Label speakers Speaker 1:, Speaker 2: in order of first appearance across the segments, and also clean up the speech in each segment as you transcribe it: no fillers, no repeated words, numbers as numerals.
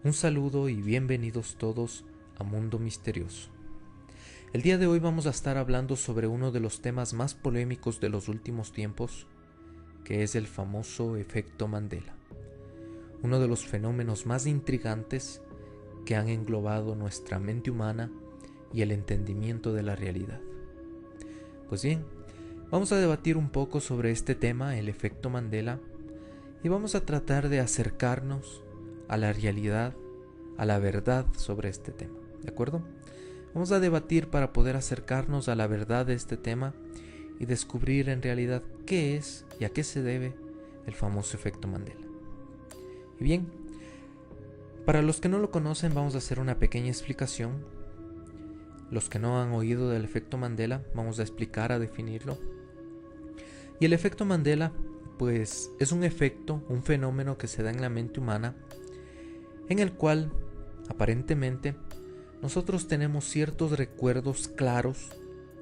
Speaker 1: Un saludo y bienvenidos todos a Mundo Misterioso. El día de hoy vamos a estar hablando sobre uno de los temas más polémicos de los últimos tiempos, que es el famoso efecto Mandela, uno de los fenómenos más intrigantes que han englobado nuestra mente humana y el entendimiento de la realidad. Pues bien, vamos a debatir un poco sobre este tema, el efecto Mandela, y vamos a tratar de acercarnos a la realidad, a la verdad sobre este tema, ¿de acuerdo? Vamos a debatir para poder acercarnos a la verdad de este tema y descubrir en realidad qué es y a qué se debe el famoso efecto Mandela. Y bien, para los que no lo conocen vamos a hacer una pequeña explicación. Los que no han oído del efecto Mandela vamos a explicar, a definirlo. Y el efecto Mandela pues es un efecto, un fenómeno que se da en la mente humana en el cual aparentemente nosotros tenemos ciertos recuerdos claros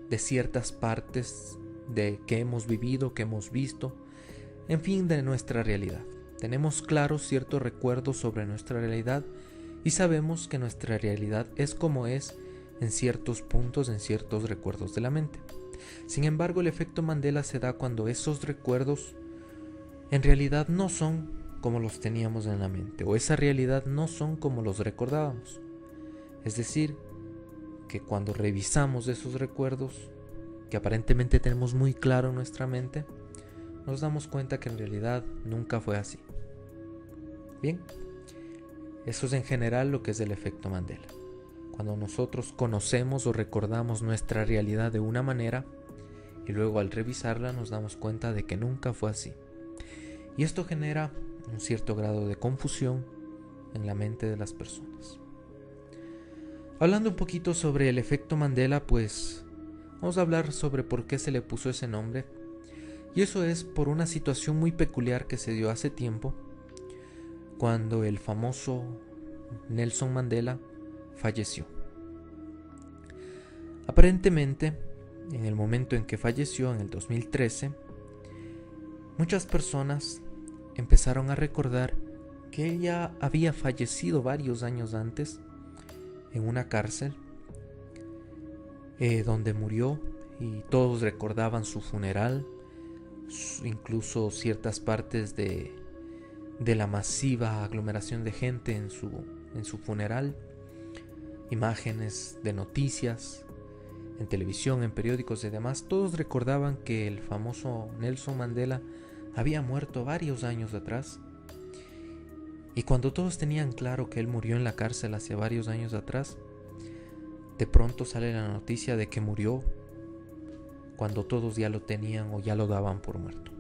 Speaker 1: de ciertas partes de que hemos vivido, que hemos visto, en fin, de nuestra realidad. Tenemos claros ciertos recuerdos sobre nuestra realidad y sabemos que nuestra realidad es como es en ciertos puntos, en ciertos recuerdos de la mente. Sin embargo, el efecto Mandela se da cuando esos recuerdos en realidad no son como los teníamos en la mente, o esa realidad no son como los recordábamos. Es decir, que cuando revisamos esos recuerdos, que aparentemente tenemos muy claro en nuestra mente, nos damos cuenta que en realidad nunca fue así. Bien, eso es en general lo que es el efecto Mandela. Cuando nosotros conocemos o recordamos nuestra realidad de una manera, y luego al revisarla nos damos cuenta de que nunca fue así. Y esto genera un cierto grado de confusión en la mente de las personas. Hablando un poquito sobre el efecto Mandela, pues vamos a hablar sobre por qué se le puso ese nombre. Y eso es por una situación muy peculiar que se dio hace tiempo, cuando el famoso Nelson Mandela falleció. Aparentemente, en el momento en que falleció, en el 2013, muchas personas empezaron a recordar que ella había fallecido varios años antes en una cárcel donde murió, y todos recordaban su funeral, incluso ciertas partes de la masiva aglomeración de gente en su funeral, imágenes de noticias en televisión, en periódicos y demás. Todos recordaban que el famoso Nelson Mandela había muerto varios años atrás. Y cuando todos tenían claro que él murió en la cárcel hace varios años atrás, de pronto sale la noticia de que murió cuando todos ya lo tenían o ya lo daban por muerto.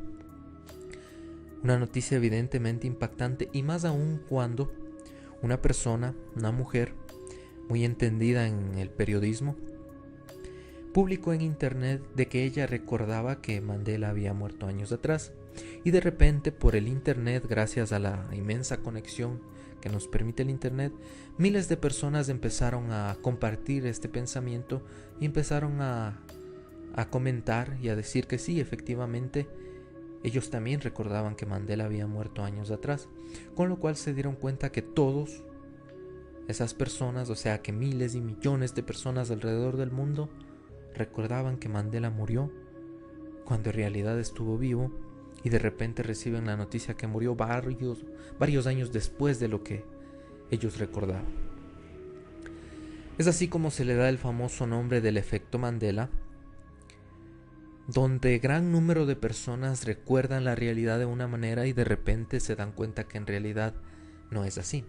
Speaker 1: Una noticia evidentemente impactante, y más aún cuando una persona, una mujer muy entendida en el periodismo, publicó en internet de que ella recordaba que Mandela había muerto años atrás. Y de repente, por el internet, gracias a la inmensa conexión que nos permite el internet, miles de personas empezaron a compartir este pensamiento y empezaron a comentar y a decir que sí, efectivamente, ellos también recordaban que Mandela había muerto años atrás, con lo cual se dieron cuenta que todos esas personas, o sea que miles y millones de personas alrededor del mundo, recordaban que Mandela murió cuando en realidad estuvo vivo, y de repente reciben la noticia que murió varios años después de lo que ellos recordaban. Es así como se le da el famoso nombre del efecto Mandela, donde gran número de personas recuerdan la realidad de una manera y de repente se dan cuenta que en realidad no es así.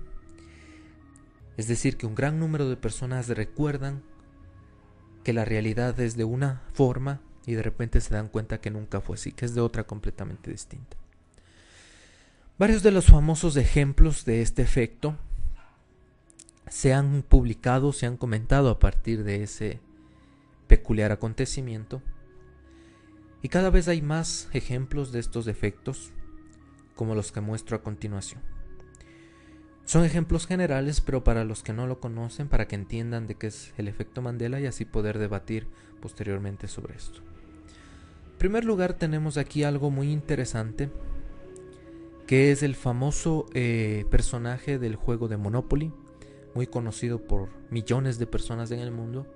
Speaker 1: Es decir, que un gran número de personas recuerdan que la realidad es de una forma y de repente se dan cuenta que nunca fue así, que es de otra completamente distinta. Varios de los famosos ejemplos de este efecto se han publicado, se han comentado a partir de ese peculiar acontecimiento, y cada vez hay más ejemplos de estos efectos, como los que muestro a continuación. Son ejemplos generales, pero para los que no lo conocen, para que entiendan de qué es el efecto Mandela y así poder debatir posteriormente sobre esto. En primer lugar, tenemos aquí algo muy interesante que es el famoso personaje del juego de Monopoly, muy conocido por millones de personas en el mundo.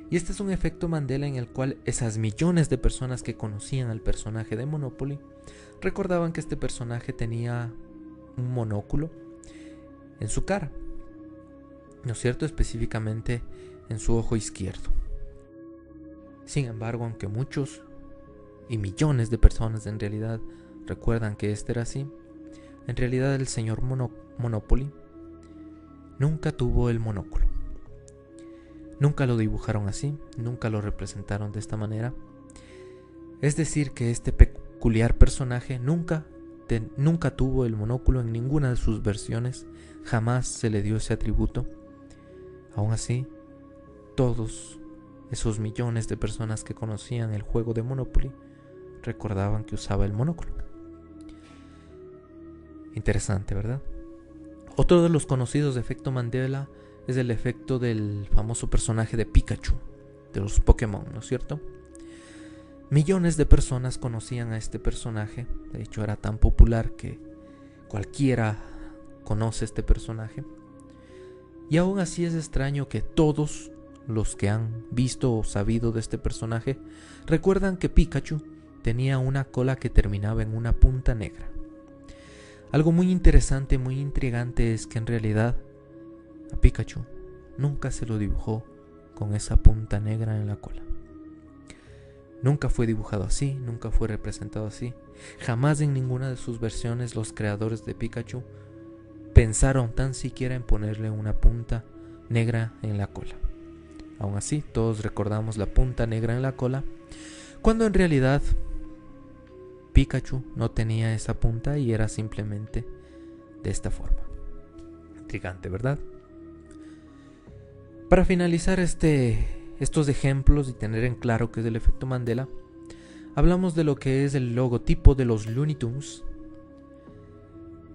Speaker 1: Y este es un efecto Mandela en el cual esas millones de personas que conocían al personaje de Monopoly recordaban que este personaje tenía un monóculo en su cara, ¿no es cierto? Específicamente en su ojo izquierdo. Sin embargo, aunque muchos y millones de personas en realidad recuerdan que este era así, en realidad el señor Monopoly nunca tuvo el monóculo. Nunca lo dibujaron así, nunca lo representaron de esta manera. Es decir, que este peculiar personaje nunca tuvo el monóculo en ninguna de sus versiones, jamás se le dio ese atributo. Aún así, todos esos millones de personas que conocían el juego de Monopoly recordaban que usaba el monóculo. Interesante, ¿verdad? Otro de los conocidos de efecto Mandela es el efecto del famoso personaje de Pikachu, de los Pokémon, ¿no es cierto? Millones de personas conocían a este personaje, de hecho era tan popular que cualquiera conoce este personaje. Y aún así es extraño que todos los que han visto o sabido de este personaje recuerdan que Pikachu tenía una cola que terminaba en una punta negra. Algo muy interesante, muy intrigante es que en realidad a Pikachu nunca se lo dibujó con esa punta negra en la cola. Nunca fue dibujado así, nunca fue representado así. Jamás en ninguna de sus versiones los creadores de Pikachu pensaron tan siquiera en ponerle una punta negra en la cola. Aún así, todos recordamos la punta negra en la cola, cuando en realidad Pikachu no tenía esa punta y era simplemente de esta forma. Intrigante, ¿verdad? Para finalizar estos ejemplos y tener en claro qué es el efecto Mandela, hablamos de lo que es el logotipo de los Looney Tunes,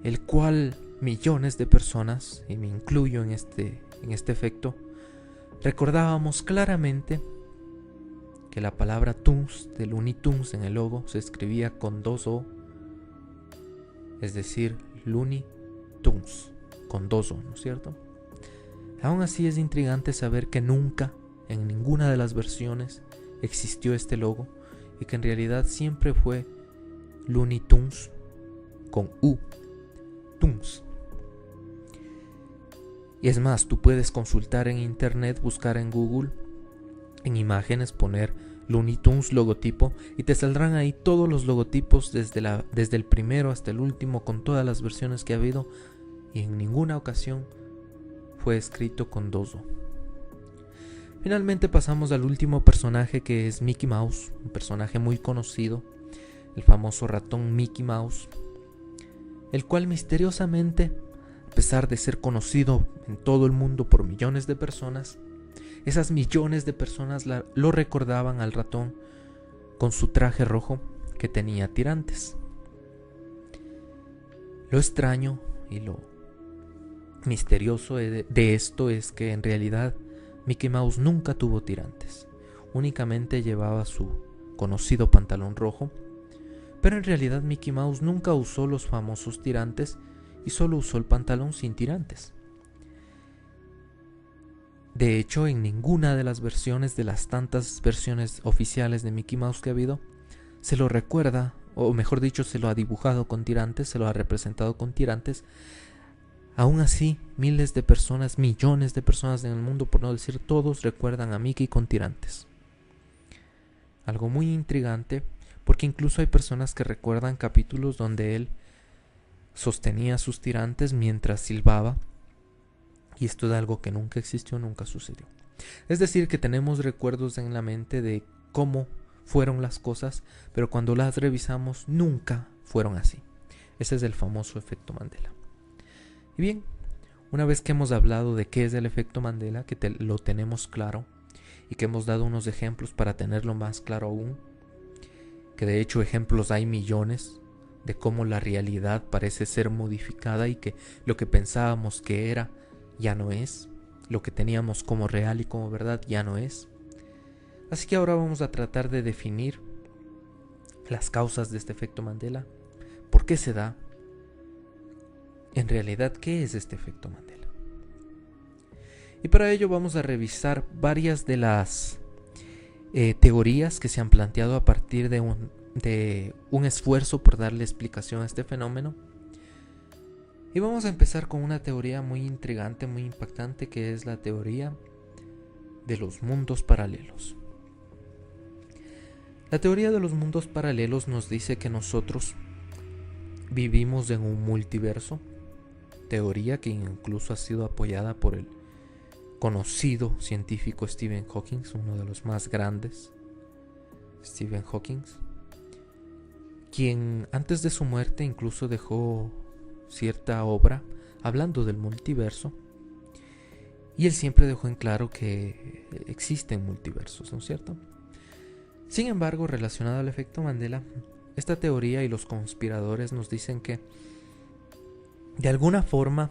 Speaker 1: el cual millones de personas, y me incluyo en este efecto, recordábamos claramente que la palabra Tunes de Looney Tunes en el logo se escribía con 2 O, es decir, Looney Tunes, con 2 O, ¿no es cierto? Aún así es intrigante saber que nunca, en ninguna de las versiones, existió este logo y que en realidad siempre fue Looney Tunes con U, Tunes. Y es más, tú puedes consultar en internet, buscar en Google, en imágenes, poner Looney Tunes logotipo y te saldrán ahí todos los logotipos desde el primero hasta el último, con todas las versiones que ha habido, y en ninguna ocasión fue escrito con 2 O. Finalmente pasamos al último personaje, que es Mickey Mouse, un personaje muy conocido, el famoso ratón Mickey Mouse, el cual misteriosamente, a pesar de ser conocido en todo el mundo por millones de personas, esas millones de personas lo recordaban al ratón con su traje rojo que tenía tirantes. Lo extraño y lo misterioso de esto es que en realidad Mickey Mouse nunca tuvo tirantes, únicamente llevaba su conocido pantalón rojo, pero en realidad Mickey Mouse nunca usó los famosos tirantes y solo usó el pantalón sin tirantes. De hecho, en ninguna de las versiones, de las tantas versiones oficiales de Mickey Mouse que ha habido, se lo recuerda, o mejor dicho, se lo ha dibujado con tirantes, se lo ha representado con tirantes. Aún así, miles de personas, millones de personas en el mundo, por no decir todos, recuerdan a Mickey con tirantes. Algo muy intrigante, porque incluso hay personas que recuerdan capítulos donde él sostenía sus tirantes mientras silbaba, y esto es algo que nunca existió, nunca sucedió. Es decir, que tenemos recuerdos en la mente de cómo fueron las cosas, pero cuando las revisamos nunca fueron así. Ese es el famoso efecto Mandela. Y bien, una vez que hemos hablado de qué es el efecto Mandela, que lo tenemos claro y que hemos dado unos ejemplos para tenerlo más claro aún, que de hecho ejemplos hay millones de cómo la realidad parece ser modificada y que lo que pensábamos que era ya no es, lo que teníamos como real y como verdad ya no es. Así que ahora vamos a tratar de definir las causas de este efecto Mandela, por qué se da, en realidad, ¿qué es este efecto Mandela? Y para ello vamos a revisar varias de las teorías que se han planteado a partir de un esfuerzo por darle explicación a este fenómeno. Y vamos a empezar con una teoría muy intrigante, muy impactante, que es la teoría de los mundos paralelos. La teoría de los mundos paralelos nos dice que nosotros vivimos en un multiverso, teoría que incluso ha sido apoyada por el conocido científico Stephen Hawking, uno de los más grandes, Stephen Hawking, quien antes de su muerte incluso dejó cierta obra hablando del multiverso, y él siempre dejó en claro que existen multiversos, ¿no es cierto? Sin embargo, relacionado al efecto Mandela, esta teoría y los conspiradores nos dicen que de alguna forma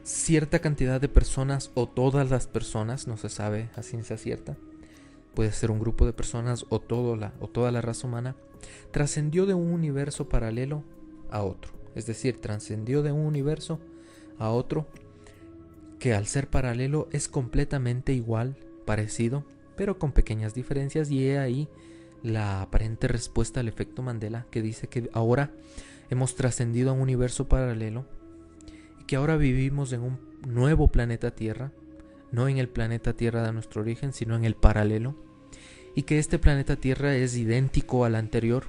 Speaker 1: cierta cantidad de personas, o todas las personas, no se sabe a ciencia cierta, puede ser un grupo de personas o toda la raza humana, trascendió de un universo paralelo a otro. Es decir, trascendió de un universo a otro que al ser paralelo es completamente igual, parecido, pero con pequeñas diferencias, y he ahí la aparente respuesta al efecto Mandela, que dice que ahora hemos trascendido a un universo paralelo y que ahora vivimos en un nuevo planeta Tierra, no en el planeta Tierra de nuestro origen, sino en el paralelo, y que este planeta Tierra es idéntico al anterior,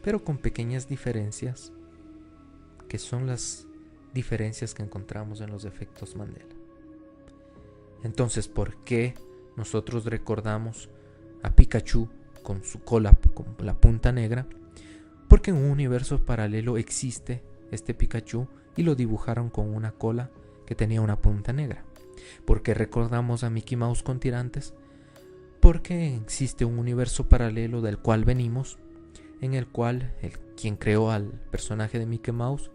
Speaker 1: pero con pequeñas diferencias, que son las diferencias que encontramos en los efectos Mandela. Entonces, ¿por qué nosotros recordamos a Pikachu con su cola, con la punta negra? Porque en un universo paralelo existe este Pikachu y lo dibujaron con una cola que tenía una punta negra. ¿Por qué recordamos a Mickey Mouse con tirantes? Porque existe un universo paralelo del cual venimos, en el cual quien creó al personaje de Mickey Mouse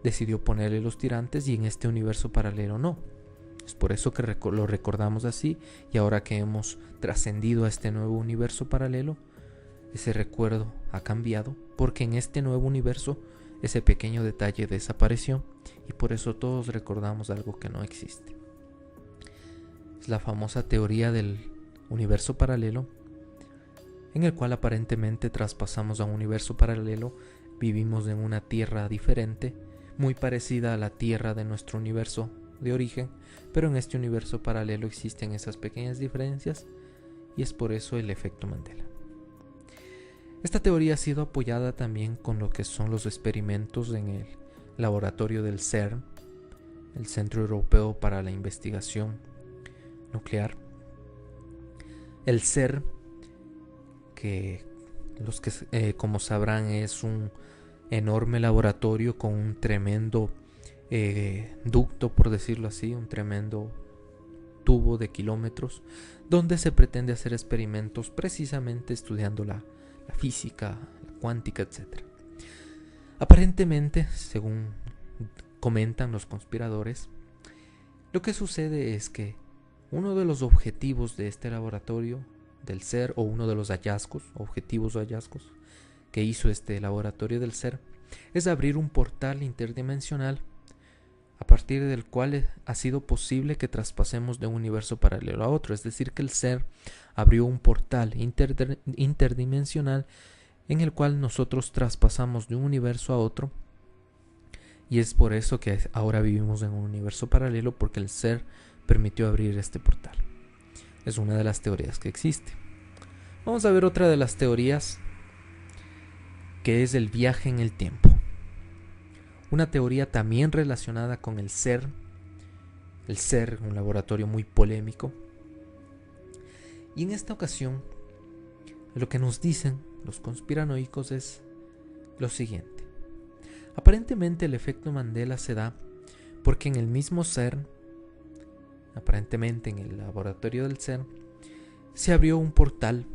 Speaker 1: decidió ponerle los tirantes, y en este universo paralelo no. Es por eso que lo recordamos así, y ahora que hemos trascendido a este nuevo universo paralelo, ese recuerdo ha cambiado, porque en este nuevo universo ese pequeño detalle desapareció, y por eso todos recordamos algo que no existe. Es la famosa teoría del universo paralelo, en el cual aparentemente traspasamos a un universo paralelo, vivimos en una tierra diferente, muy parecida a la tierra de nuestro universo de origen, pero en este universo paralelo existen esas pequeñas diferencias, y es por eso el efecto Mandela. Esta teoría ha sido apoyada también con lo que son los experimentos en el laboratorio del CERN, el Centro Europeo para la Investigación Nuclear. El CERN, que como sabrán, es un enorme laboratorio con un tremendo ducto, por decirlo así, un tremendo tubo de kilómetros, donde se pretende hacer experimentos precisamente estudiando la física, la cuántica, etc. Aparentemente, según comentan los conspiradores, lo que sucede es que uno de los objetivos de este laboratorio del CERN, o uno de los objetivos o hallazgos que hizo este laboratorio del CERN, es abrir un portal interdimensional a partir del cual ha sido posible que traspasemos de un universo paralelo a otro. Es decir, que el CERN abrió un portal interdimensional en el cual nosotros traspasamos de un universo a otro, y es por eso que ahora vivimos en un universo paralelo, porque el CERN permitió abrir este portal. Es una de las teorías que existe. Vamos a ver otra de las teorías, que es el viaje en el tiempo. Una teoría también relacionada con el CERN. El CERN, un laboratorio muy polémico. Y en esta ocasión, lo que nos dicen los conspiranoicos es lo siguiente. Aparentemente el efecto Mandela se da porque en el mismo CERN, aparentemente en el laboratorio del CERN, se abrió un portal,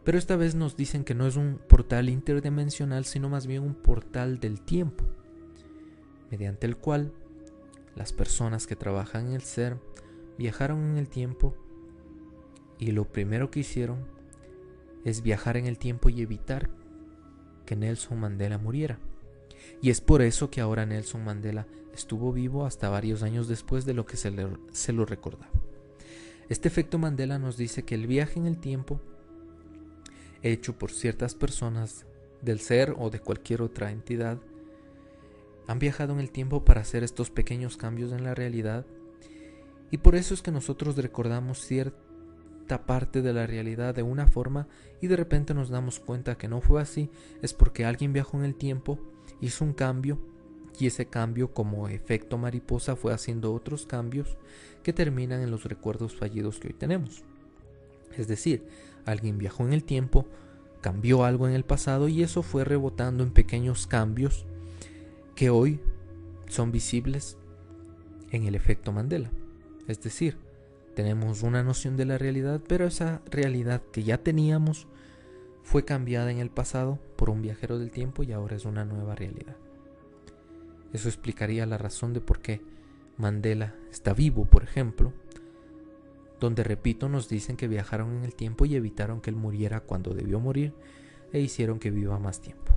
Speaker 1: pero esta vez nos dicen que no es un portal interdimensional, sino más bien un portal del tiempo, mediante el cual las personas que trabajan en el CERN viajaron en el tiempo, y lo primero que hicieron es viajar en el tiempo y evitar que Nelson Mandela muriera. Y es por eso que ahora Nelson Mandela estuvo vivo hasta varios años después de lo que se lo recordaba. Este efecto Mandela nos dice que el viaje en el tiempo, hecho por ciertas personas del ser o de cualquier otra entidad, han viajado en el tiempo para hacer estos pequeños cambios en la realidad, y por eso es que nosotros recordamos cierta parte de la realidad de una forma y de repente nos damos cuenta que no fue así. Es porque alguien viajó en el tiempo, hizo un cambio, y ese cambio, como efecto mariposa, fue haciendo otros cambios que terminan en los recuerdos fallidos que hoy tenemos. Es decir, alguien viajó en el tiempo, cambió algo en el pasado y eso fue rebotando en pequeños cambios que hoy son visibles en el efecto Mandela. Es decir, tenemos una noción de la realidad, pero esa realidad que ya teníamos fue cambiada en el pasado por un viajero del tiempo y ahora es una nueva realidad. Eso explicaría la razón de por qué Mandela está vivo, por ejemplo, donde, repito, nos dicen que viajaron en el tiempo y evitaron que él muriera cuando debió morir e hicieron que viva más tiempo.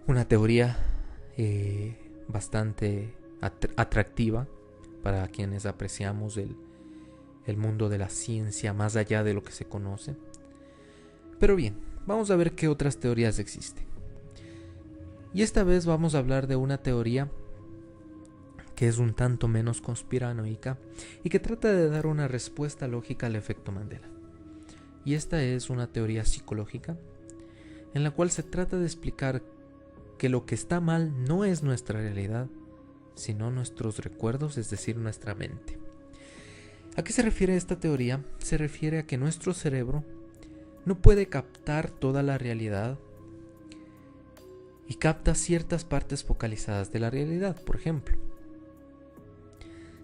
Speaker 1: Una teoría bastante atractiva para quienes apreciamos el mundo de la ciencia más allá de lo que se conoce. Pero bien, vamos a ver qué otras teorías existen. Y esta vez vamos a hablar de una teoría que es un tanto menos conspiranoica y que trata de dar una respuesta lógica al efecto Mandela. Y esta es una teoría psicológica en la cual se trata de explicar que lo que está mal no es nuestra realidad, sino nuestros recuerdos, es decir, nuestra mente. ¿A qué se refiere esta teoría? Se refiere a que nuestro cerebro no puede captar toda la realidad y capta ciertas partes focalizadas de la realidad. Por ejemplo,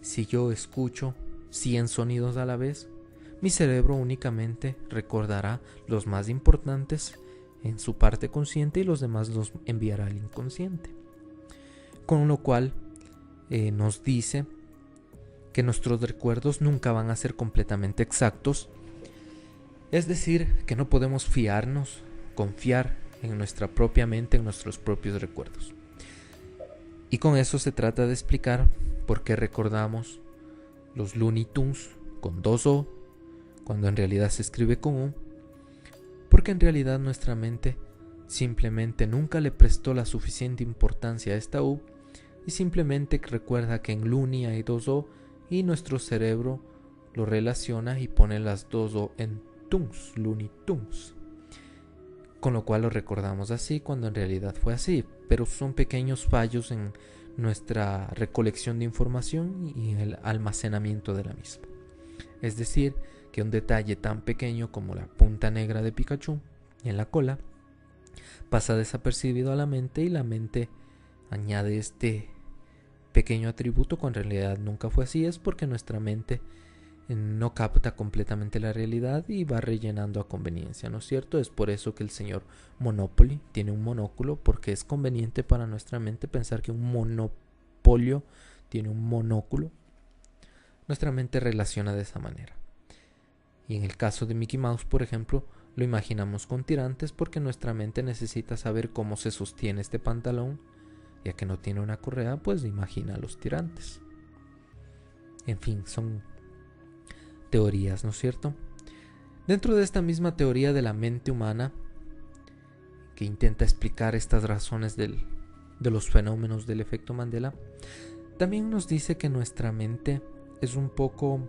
Speaker 1: si yo escucho 100 sonidos a la vez, mi cerebro únicamente recordará los más importantes en su parte consciente y los demás los enviará al inconsciente. Con lo cual nos dice que nuestros recuerdos nunca van a ser completamente exactos. Es decir, que no podemos confiar en nuestra propia mente, en nuestros propios recuerdos. Y con eso se trata de explicar por qué recordamos los Looney Tunes con 2 O, cuando en realidad se escribe con U, porque en realidad nuestra mente simplemente nunca le prestó la suficiente importancia a esta U y simplemente recuerda que en Looney hay 2 O y nuestro cerebro lo relaciona y pone las 2 O en Tunes, Looney Tunes. Con lo cual lo recordamos así cuando en realidad fue así, pero son pequeños fallos en nuestra recolección de información y en el almacenamiento de la misma. Es decir, que un detalle tan pequeño como la punta negra de Pikachu en la cola pasa desapercibido a la mente y la mente añade este pequeño atributo cuando en realidad nunca fue así. Es porque nuestra mente no capta completamente la realidad y va rellenando a conveniencia, ¿no es cierto? Es por eso que el señor Monopoly tiene un monóculo, porque es conveniente para nuestra mente pensar que un monopolio tiene un monóculo. Nuestra mente relaciona de esa manera. Y en el caso de Mickey Mouse, por ejemplo, lo imaginamos con tirantes porque nuestra mente necesita saber cómo se sostiene este pantalón. Ya que no tiene una correa, pues imagina los tirantes. En fin, son teorías, ¿no es cierto? Dentro de esta misma teoría de la mente humana, que intenta explicar estas razones de los fenómenos del efecto Mandela, también nos dice que nuestra mente es un poco,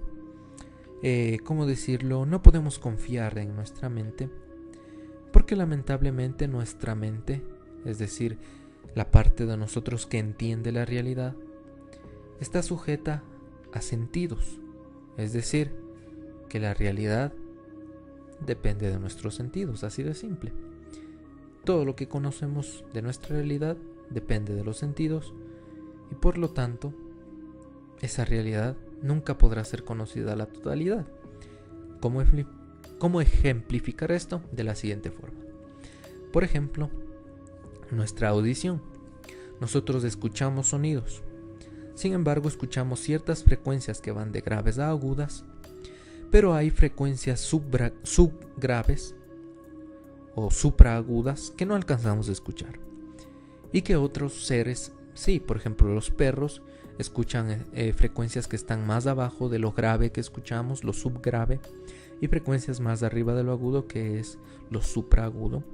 Speaker 1: ¿cómo decirlo? No podemos confiar en nuestra mente, porque lamentablemente nuestra mente, es decir, la parte de nosotros que entiende la realidad, está sujeta a sentidos, es decir, que la realidad depende de nuestros sentidos, así de simple. Todo lo que conocemos de nuestra realidad depende de los sentidos y por lo tanto esa realidad nunca podrá ser conocida a la totalidad. ¿Cómo ejemplificar esto? De la siguiente forma. Por ejemplo, nuestra audición. Nosotros escuchamos sonidos. Sin embargo, escuchamos ciertas frecuencias que van de graves a agudas, pero hay frecuencias subgraves o supraagudas que no alcanzamos a escuchar. y que otros seres, sí, por ejemplo los perros, escuchan frecuencias que están más abajo de lo grave que escuchamos, lo subgrave, y frecuencias más arriba de lo agudo, que es lo supraagudo.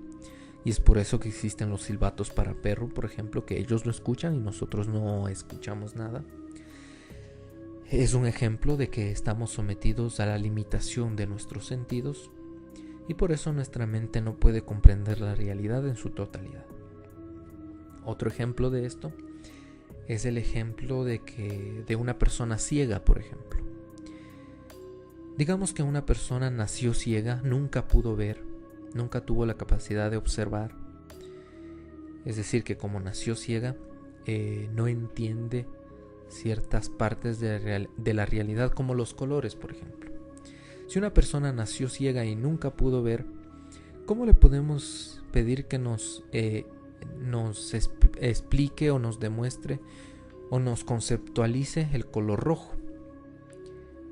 Speaker 1: Y es por eso que existen los silbatos para perro, por ejemplo, que ellos lo escuchan y nosotros no escuchamos nada. Es un ejemplo de que estamos sometidos a la limitación de nuestros sentidos y por eso nuestra mente no puede comprender la realidad en su totalidad. Otro ejemplo de esto es el ejemplo de una persona ciega, por ejemplo. Digamos que una persona nació ciega, nunca pudo ver, nunca tuvo la capacidad de observar. Es decir, que como nació ciega, no entiende ciertas partes de la realidad, como los colores, por ejemplo. Si una persona nació ciega y nunca pudo ver, ¿cómo le podemos pedir que nos explique o nos demuestre o nos conceptualice el color rojo?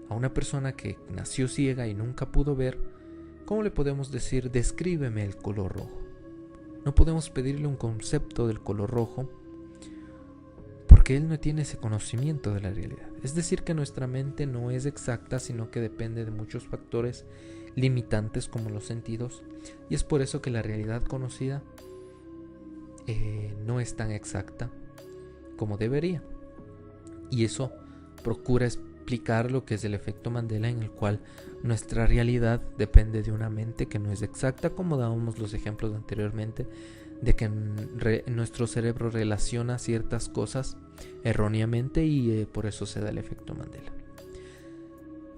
Speaker 1: A una persona que nació ciega y nunca pudo ver, ¿cómo le podemos decir, descríbeme el color rojo? No podemos pedirle un concepto del color rojo porque él no tiene ese conocimiento de la realidad. Es decir, que nuestra mente no es exacta, sino que depende de muchos factores limitantes como los sentidos, y es por eso que la realidad conocida no es tan exacta como debería. Y eso procura explicar lo que es el efecto Mandela, en el cual nuestra realidad depende de una mente que no es exacta, como dábamos los ejemplos anteriormente, de que nuestro cerebro relaciona ciertas cosas erróneamente y por eso se da el efecto Mandela.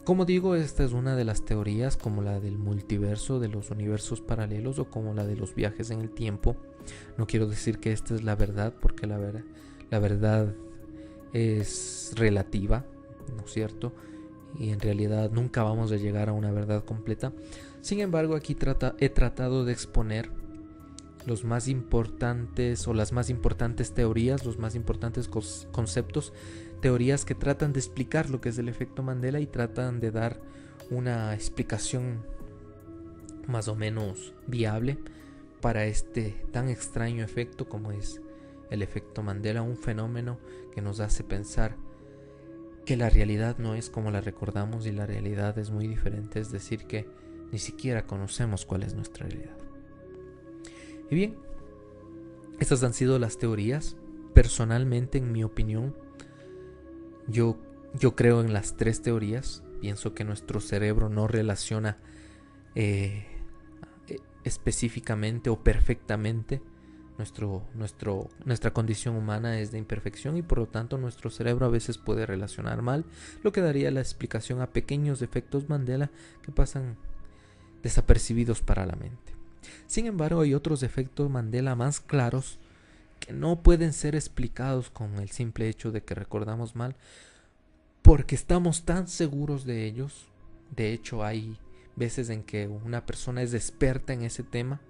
Speaker 1: Como digo, esta es una de las teorías, como la del multiverso, de los universos paralelos, o como la de los viajes en el tiempo. No quiero decir que esta es la verdad, porque la verdad es relativa, ¿no es cierto? Y en realidad nunca vamos a llegar a una verdad completa. Sin embargo, aquí he tratado de exponer los más importantes o las más importantes teorías, los más importantes conceptos, teorías que tratan de explicar lo que es el efecto Mandela y tratan de dar una explicación más o menos viable para este tan extraño efecto como es el efecto Mandela, un fenómeno que nos hace pensar que la realidad no es como la recordamos y la realidad es muy diferente, es decir, que ni siquiera conocemos cuál es nuestra realidad. Y bien, estas han sido las teorías. Personalmente, en mi opinión, yo creo en las tres teorías. Pienso que nuestro cerebro no relaciona específicamente o perfectamente. Nuestra condición humana es de imperfección y por lo tanto nuestro cerebro a veces puede relacionar mal, lo que daría la explicación a pequeños efectos Mandela que pasan desapercibidos para la mente. Sin embargo, hay otros efectos Mandela más claros que no pueden ser explicados con el simple hecho de que recordamos mal, porque estamos tan seguros de ellos. De hecho, hay veces en que una persona es experta en ese tema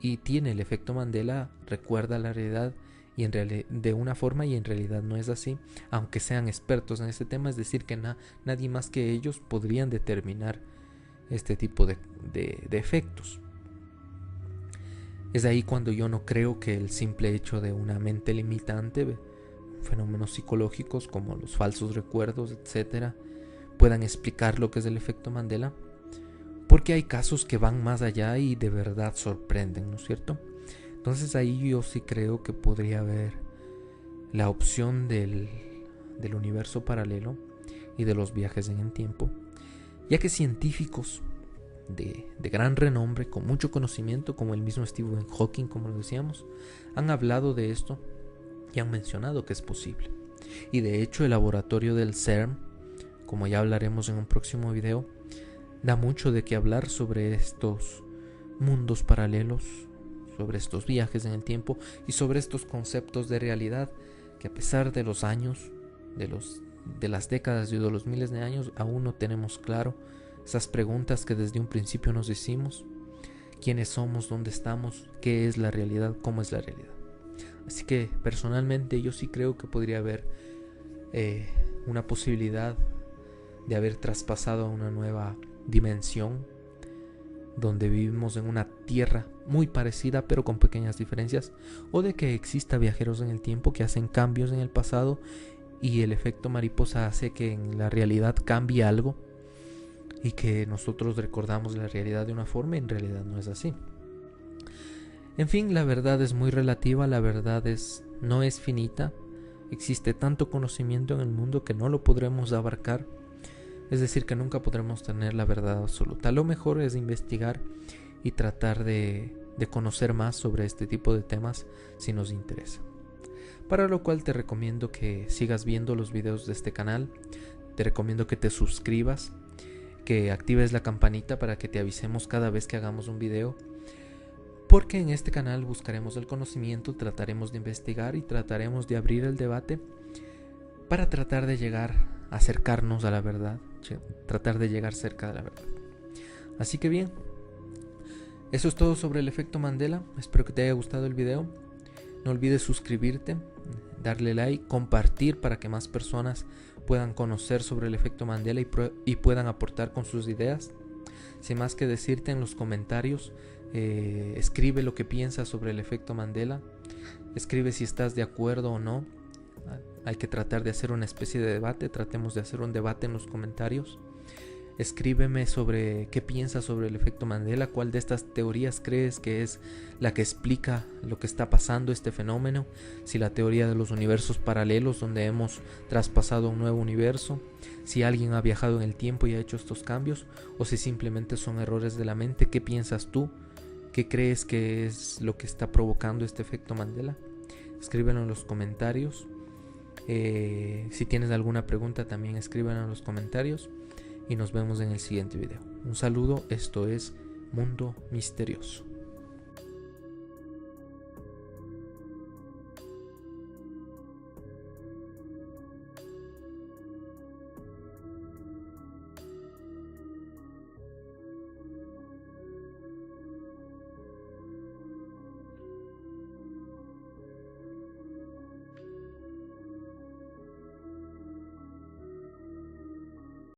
Speaker 1: y tiene el efecto Mandela, recuerda la realidad y de una forma, y en realidad no es así, aunque sean expertos en ese tema. Es decir, que nadie más que ellos podrían determinar este tipo de efectos. Es ahí cuando yo no creo que el simple hecho de una mente limitante, fenómenos psicológicos como los falsos recuerdos, etcétera, puedan explicar lo que es el efecto Mandela, porque hay casos que van más allá y de verdad sorprenden, ¿no es cierto? Entonces ahí yo sí creo que podría haber la opción del universo paralelo y de los viajes en el tiempo, ya que científicos de gran renombre, con mucho conocimiento, como el mismo Stephen Hawking, como lo decíamos, han hablado de esto y han mencionado que es posible. Y de hecho el laboratorio del CERN, como ya hablaremos en un próximo video, da mucho de qué hablar sobre estos mundos paralelos, sobre estos viajes en el tiempo y sobre estos conceptos de realidad que, a pesar de los años, de las décadas y de los miles de años, aún no tenemos claro esas preguntas que desde un principio nos hicimos: quiénes somos, dónde estamos, qué es la realidad, cómo es la realidad. Así que personalmente yo sí creo que podría haber una posibilidad de haber traspasado a una nueva dimensión donde vivimos en una tierra muy parecida pero con pequeñas diferencias, o de que exista viajeros en el tiempo que hacen cambios en el pasado y el efecto mariposa hace que en la realidad cambie algo y que nosotros recordamos la realidad de una forma y en realidad no es así. En fin, la verdad es muy relativa, la verdad no es finita, existe tanto conocimiento en el mundo que no lo podremos abarcar. Es decir, que nunca podremos tener la verdad absoluta. Lo mejor es investigar y tratar de conocer más sobre este tipo de temas si nos interesa. Para lo cual te recomiendo que sigas viendo los videos de este canal. Te recomiendo que te suscribas, que actives la campanita para que te avisemos cada vez que hagamos un video. Porque en este canal buscaremos el conocimiento, trataremos de investigar y trataremos de abrir el debate para tratar de acercarnos a la verdad, tratar de llegar cerca de la verdad. Así que bien, eso es todo sobre el efecto Mandela. Espero que te haya gustado el video. No olvides suscribirte, darle like, compartir para que más personas puedan conocer sobre el efecto Mandela y puedan aportar con sus ideas. Sin más que decirte, en los comentarios escribe lo que piensas sobre el efecto Mandela. Escribe si estás de acuerdo o no. Hay que tratar de hacer una especie de debate. Tratemos de hacer un debate en los comentarios. Escríbeme sobre qué piensas sobre el efecto Mandela. ¿Cuál de estas teorías crees que es la que explica lo que está pasando, este fenómeno? Si la teoría de los universos paralelos, donde hemos traspasado a un nuevo universo, si alguien ha viajado en el tiempo y ha hecho estos cambios, o si simplemente son errores de la mente. ¿Qué piensas tú? ¿Qué crees que es lo que está provocando este efecto Mandela? Escríbelo en los comentarios. Si tienes alguna pregunta también escríbela en los comentarios y nos vemos en el siguiente video. Un saludo, esto es Mundo Misterioso.